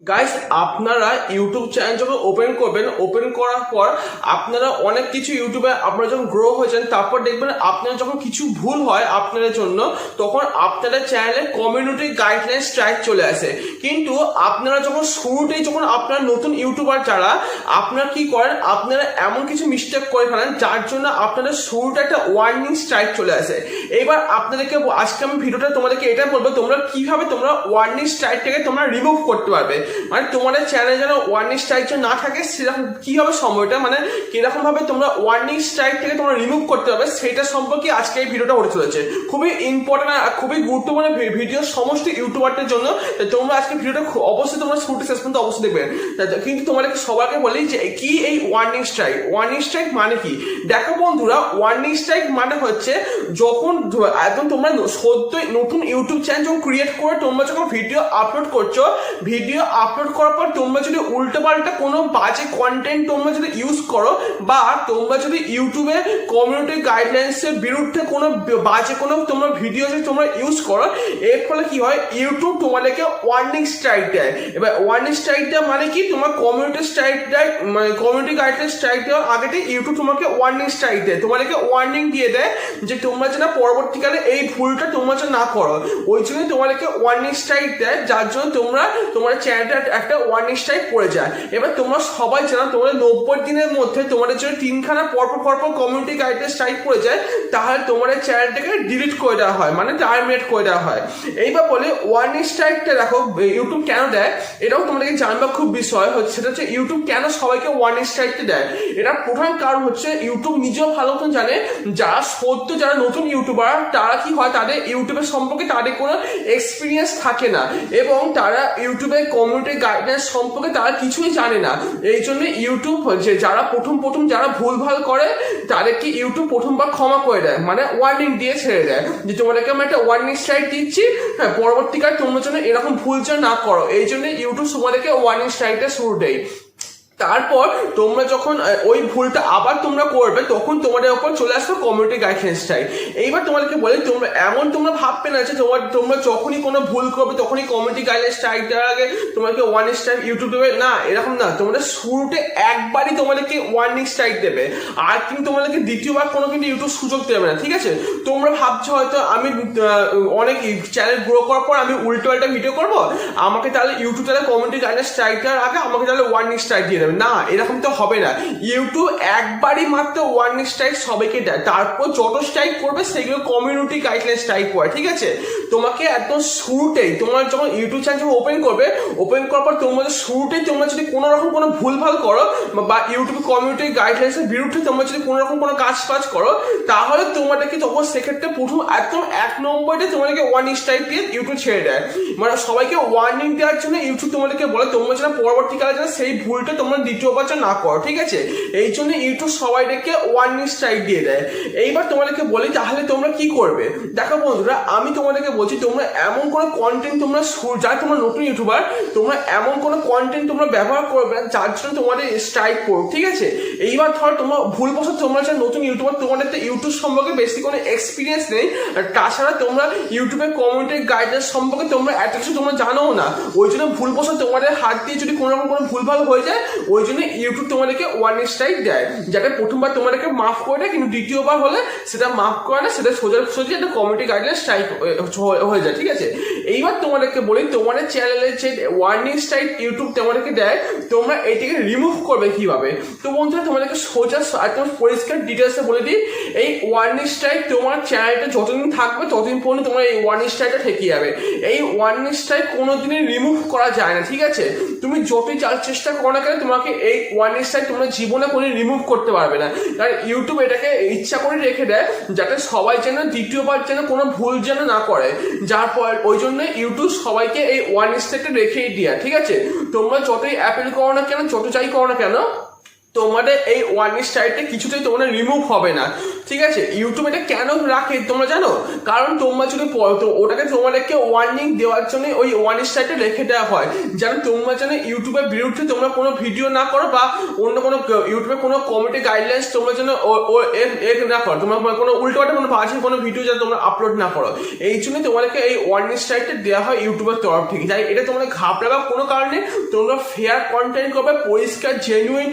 Guys, আপনারা YouTube channel যখন open করবেন, ওপেন করার পর আপনারা অনেক কিছু ইউটিউবে আপনারা যখন গ্রো হয়েছেন, তারপর দেখবেন আপনারা যখন কিছু ভুল হয় আপনাদের জন্য, তখন আপনাদের চ্যানেলে কমিউনিটি গাইডলাইন স্ট্রাইক চলে আসে। কিন্তু আপনারা যখন শুরুতেই যখন আপনারা নতুন ইউটিউবার যারা, আপনারা কি করেন, আপনারা এমন কিছু মিস্টেক করে ফেলেন যার জন্য আপনাদের শুরুতে একটা ওয়ার্নিং স্ট্রাইক চলে আসে। এবার আপনাদেরকে আজকে আমি ভিডিওটা তোমাদেরকে এটা বলবো, তোমরা কিভাবে তোমরা ওয়ার্নিং স্ট্রাইকটাকে তোমরা রিমুভ করতে পারবে। মানে তোমাদের চ্যানেলে যেন ওয়ার্নিং স্ট্রাইক না থাকে, সেরকম কিভাবে সময়টা মানে কিরকম ভাবে তোমরা ওয়ার্নিং স্ট্রাইক থেকে তোমরা রিমুভ করতে হবে, সেটা সম্পর্কে আজকে এই ভিডিওটা হতে চলেছে। খুবই ইম্পর্টেন্ট আর খুবই গুরুত্বপূর্ণ ভিডিও সমস্ত ইউটিউবারদের জন্য। তোমরা আজকে ভিডিওটা অবশ্যই তোমরা শুরু শেষ পর্যন্ত অবশ্যই দেখবেন। কিন্তু তোমাদেরকে সবাইকে বলি যে কি এই ওয়ার্নিং স্ট্রাইক। ওয়ার্নিং স্ট্রাইক মানে কি? দেখো বন্ধুরা, ওয়ার্নিং স্ট্রাইক মানে হচ্ছে যখন একদম তোমরা সত্যই নতুন ইউটিউব চ্যানেল যখন ক্রিয়েট করে তোমরা যখন ভিডিও আপলোড করছো, ভিডিও আপলোড করার পর তোমরা যদি উল্টো পাল্টা কোনো বাজে কন্টেন্ট তোমরা যদি ইউজ করো, বা তোমরা যদি ইউটিউবে কমিউনিটি গাইডলাইন্সের বিরুদ্ধে কোনো বাজে কোনো তোমরা ভিডিও যদি তোমরা ইউজ করো, এর ফলে কি হয়, ইউটিউব তোমাদেরকে ওয়ার্নিং স্ট্রাইক দেয়। এবার ওয়ার্নিং স্ট্রাইক দেওয়া মানে কি, তোমার কমিউনিটি স্ট্রাইক দেয়, মানে কমিউনিটি গাইডলাইন স্ট্রাইক দেওয়ার আগেতে ইউটিউব তোমাকে ওয়ার্নিং স্ট্রাইক দেয়, তোমাদেরকে ওয়ার্নিং দিয়ে দেয় যে তোমরা যেন পরবর্তীকালে এই ভুলটা তোমরা যেন না করো। ওই জন্য তোমাদেরকে ওয়ার্নিং স্ট্রাইক দেয়, যার জন্য তোমরা তোমার চ্যানেলটা একটা ওয়ার্নিং স্ট্রাইক পড়ে যায়। এবার তোমরা সবাই জানো, তোমাদের 90 দিনের মধ্যে তোমাদের যদি 3খানা পরপর কমিউনিটি গাইডলাইন স্ট্রাইক পড়ে যায়, তাহলে তোমাদের চ্যানেলটাকে ডিলিট করে দেওয়া হয়, মানে টার্মিনেট করে দেওয়া হয়। এইবার বলে ওয়ার্নিং স্ট্রাইকটা দেখো ইউটিউব কেন দেয়, এটাও তোমাদেরকে জানবার খুব বিষয় হচ্ছে। সেটা হচ্ছে ইউটিউব কেন সবাইকে ওয়ার্নিং স্ট্রাইকটা দেয়। এটা প্রধান কারণ হচ্ছে ইউটিউব নিজেও ভালো মতন জানে, যারা সত্য যারা নতুন ইউটিউবার, তারা কি হয়, তাদের ইউটিউবের সম্পর্কে তাদের কোনো এক্সপিরিয়েন্স থাকে না, এবং তারা ইউটিউবের কমিউনিটি গাইডলাইন সম্পর্কে তারা কিছুই জানে না। এই জন্য ইউটিউব হচ্ছে যারা প্রথম যারা ভুলভাল করে, তাদেরকে ইউটিউব প্রথমবার ক্ষমা করে দেয়, মানে ওয়ার্নিং দিয়ে ছেড়ে দেয় যে তোমাদেরকে আমি একটা ওয়ার্নিং স্ট্রাইক দিচ্ছি, হ্যাঁ, পরবর্তীকালে তোমরা যেন এরকম ভুল যেন না করো। এই জন্য ইউটিউব তোমাদেরকে ওয়ার্নিং স্ট্রাইকটা শুরু দেয়। তারপর তোমরা যখন ওই ভুলটা আবার তোমরা করবে, তখন তোমাদের উপর চলে আসবে কমিউনিটি গাইডলাইন স্ট্রাইক। এইবার তোমাদেরকে বলি, তোমরা ভাববে না যে তোমরা যখনই কোনো ভুল করবে তখনই কমিউনিটি গাইডলাইন স্ট্রাইক দেওয়ার আগে তোমাকে ওয়ার্নিং স্ট্রাইক ইউটিউব দেবে, না, এরকম না। তোমাদের শুরুতে একবারই তোমাদেরকে ওয়ার্নিং স্ট্রাইক দেবে, আর কিন্তু তোমাদেরকে দ্বিতীয়বার কোনো কিন্তু ইউটিউব সুযোগ দেবে না, ঠিক আছে? তোমরা ভাবছো হয়তো আমি অনেক চ্যানেল গ্রো করার পর আমি উল্টো পাল্টা ভিডিও করবো, আমাকে তাহলে ইউটিউব তাহলে কমিউনিটি গাইডলাইন স্ট্রাইক দেওয়ার আগে আমাকে তাহলে ওয়ার্নিং স্ট্রাইক দিয়ে দেবে। না, এরকম তো হবে না। ইউটিউব একবারই মাত্র ওয়ার্নিং স্ট্রাইক সবাইকে দেয়, তারপর যত স্ট্রাইক করবে সেগুলো কমিউনিটি গাইডলাইন স্ট্রাইক পড়ে, ঠিক আছে? তোমাকে একদম শুরুতেই তোমার যখন ইউটিউব চ্যানেল যখন ওপেন করবে, ওপেন করার পর তোমাদের শুরুতেই তোমরা যদি কোনো রকম কোনো ভুলভাল করো, বা ইউটিউব কমিউনিটি গাইডলাইন্সের বিরুদ্ধে তোমরা যদি কোনো রকম কোনো কাজ করো, তাহলে তোমাদেরকে তখন সেক্ষেত্রে প্রথম একদম 1 নম্বরে তোমাদেরকে ওয়ার্নিং স্ট্রাইক দিয়ে ইউটিউব ছেড়ে দেয়। মানে সবাইকে ওয়ার্নিং দেওয়ার জন্য ইউটিউব তোমাদেরকে বলে তোমরা যেন পরবর্তীকালে যেন সেই ভুলটা তোমরা দ্বিতীয়বার না করো, ঠিক আছে? এই জন্য ইউটিউব সবাইকে ওয়ার্নিং স্ট্রাইক দিয়ে দেয়। এইবার তোমাদেরকে বলি, তাহলে তোমরা কি করবে? দেখো বন্ধুরা, আমি তোমাদেরকে বলছি, তোমরা এমন কোনো কন্টেন্ট তোমরা যারা তোমরা নতুন ইউটিউবার, তোমরা এমন কোনো কন্টেন্ট তোমরা ব্যবহার করবে যার জন্য তোমাদের স্ট্রাইক পড়ুক, ঠিক আছে? এইবার ধর তোমার ভুলবশত তোমরা যারা নতুন ইউটিউবার, তোমাদের তো ইউটিউব সম্পর্কে বেশি কোনো এক্সপিরিয়েন্স নেই, আর তাছাড়া তোমরা ইউটিউবের কমিউনিটি গাইডলাইন সম্পর্কে তোমরা এত কিছু তোমরা জানোও না। ওই জন্য ভুলবশত তোমাদের হাত দিয়ে যদি কোনো রকম কোনো ভুলভাল হয়ে যায়, ওই জন্য ইউটিউব তোমাদেরকে ওয়ার্নিং স্ট্রাইক দেয়, যাতে প্রথমবার তোমাদেরকে মাফ করে দেয়, কিন্তু দ্বিতীয়বার হলে সেটা মাফ করে না, সেটা সোজা একটা কমিউনিটি গাইডলাইন স্ট্রাইক হয়ে যায়, ঠিক আছে? এইবার তোমাদেরকে বলি, তোমাদের চ্যানেলের যে ওয়ার্নিং স্ট্রাইক ইউটিউব তোমাদেরকে দেয়, তোমরা এটাকে রিমুভ করবে কিভাবে। তো বন্ধুরা, তোমাদেরকে সোজা একদম পরিষ্কার ডিটেলসে বলে দিই, এই ওয়ার্নিং স্ট্রাইক তোমার চ্যানেলটা যতদিন থাকবে ততদিন পর্যন্ত তোমার এই ওয়ার্নিং স্ট্রাইকটা ঠেকে যাবে। এই ওয়ার্নিং স্ট্রাইক কোনোদিনই রিমুভ করা যায় না, ঠিক আছে? তুমি যতই চেষ্টা করো না কেন, তোমাকে এই ওয়ার্নিং স্ট্রাইক তোমরা জীবনে কোনো রিমুভ করতে পারবে না, কারণ ইউটিউব এটাকে ইচ্ছা করে রেখে দেয় যাতে সবাই যেন দ্বিতীয়বার যেন কোনো ভুল যেন না করে, যার পর ওই জন্য ইউটিউব সবাইকে এই ওয়ার্নিং স্ট্রাইকটা রেখেই দেয়, ঠিক আছে? তোমরা যতই অ্যাপেল করো না কেন, যত যাই করো না কেন, তোমাদের এই ওয়ার্নিং স্ট্রাইকটা কিছুতেই তোমাদের রিমুভ হবে না। ঠিক আছে। ইউটিউব এটা কেন রাখে তোমরা জানো? কারণ তোমরা যদি ওটাকে তোমাদেরকে ওয়ার্নিং দেওয়ার জন্য ওই ওয়ার্নিং সাইটে রেখে দেওয়া হয়, যেন তোমরা যেন ইউটিউবের বিরুদ্ধে তোমরা কোনো ভিডিও না করো বা অন্য কোনো ইউটিউবে কোনো কমিটি গাইডলাইন্স তোমরা যেন না করো, তোমরা কোনো উল্টোপাল্টা কোনো বাজে কোনো ভিডিও যেন তোমরা আপলোড না করো। এই জন্য তোমাদেরকে এই ওয়ার্নিং সাইটটা দেওয়া হয় ইউটিউবের তরফ থেকে। তাই এটা তোমরা ঘাবড়াবার কোনো কারণে, তোমরা ফেয়ার কন্টেন্ট করবে, পরিষ্কার জেনুইন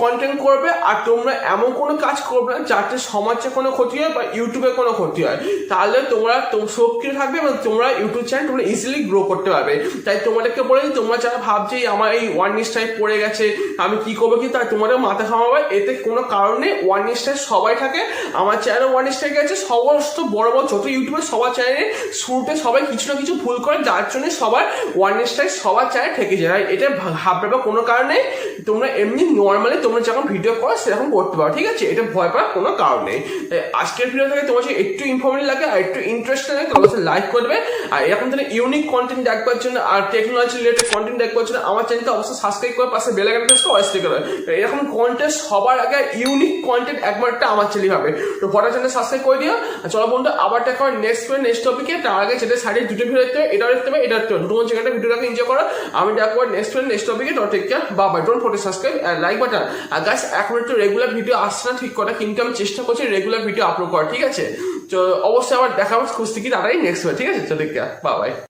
কন্টেন্ট করবে, আর তোমরা এমন কোনো কাজ করবে না যাতে সমাজে কোনো ক্ষতি হয় বা ইউটিউবে কোনো ক্ষতি হয়। তাহলে তোমরা সক্রিয় থাকবে এবং তোমরা ইউটিউব চ্যানেল তোমরা ইজিলি গ্রো করতে পারবে। তাই তোমাদেরকে বলে তোমরা যারা ভাবছে আমার এই ওয়ার্নিং স্ট্রাইক পড়ে গেছে আমি কি করবো, কি তাই তোমাদের মাথা ঘামাবে, এতে কোনো কারণে ওয়ার্নিং স্ট্রাইক সবাই থাকে। আমার চ্যানেলে ওয়ার্নিং স্ট্রাইক আছে, সমস্ত বড় বড় যত ইউটিউবার সবার চ্যানেলে শুরুতে সবাই কিছু না কিছু ভুল করে, যার জন্য সবার ওয়ার্নিং স্ট্রাইক সবার চ্যানেলে ঠেকে যায়। এটা ভাববে কোনো কারণে, তোমরা এমনি নর্মালি তোমরা যখন ভিডিও করো সেরকম করতে পারো, ঠিক আছে। এটা ভয় পাওয়ার কোনো কারণ নেই। আজকের ভিডিও থেকে তোমার একটু ইনফরমেটিভ লাগে আর একটু ইন্টারেস্ট লাগে অবশ্যই লাইক করবে। আর এরকম ধরনের ইউনিক কন্টেন্ট দেখবার জন্য আর টেকনোলজি রিলেটেড কন্টেন্ট দেখবার জন্য আমার চ্যানেলটা অবশ্যই সাবস্ক্রাইব করে পাশে বেল আইকনটা প্রেস করে অল সিলেক্ট করবে। এরকম কন্টেন্ট সবার আগে ইউনিক কন্টেন্ট একবারটা আমার চ্যানেল হবে, তো ফটো চ্যানেল সাবস্ক্রাইব করে দিও। চলো বন্ধু আবার দেখা হয় নেক্সট টপিকে। তার আগে যেটা সাইডে দুটো ভিডিও দেখতে হবে, এটাও দেখতে হবে, এটা দেখতে হবে, দুটো জায়গাটা ভিডিওটাকে এনজয় করো। আমি দেখবো নেক্সট টপিকে। Take care, bye. Don't forget subscribe and like button. আর গাইস এখন একটু রেগুলার ভিডিও আসছে না ঠিক কথা, কিন্তু আমি চেষ্টা করছি রেগুলার ভিডিও আপলোড করা, ঠিক আছে। তো অবশ্যই আবার দেখাবো খুঁজতে কি তাড়াতাড়ি নেক্সট হয়, ঠিক আছে। তো টেক কেয়ার, বাই।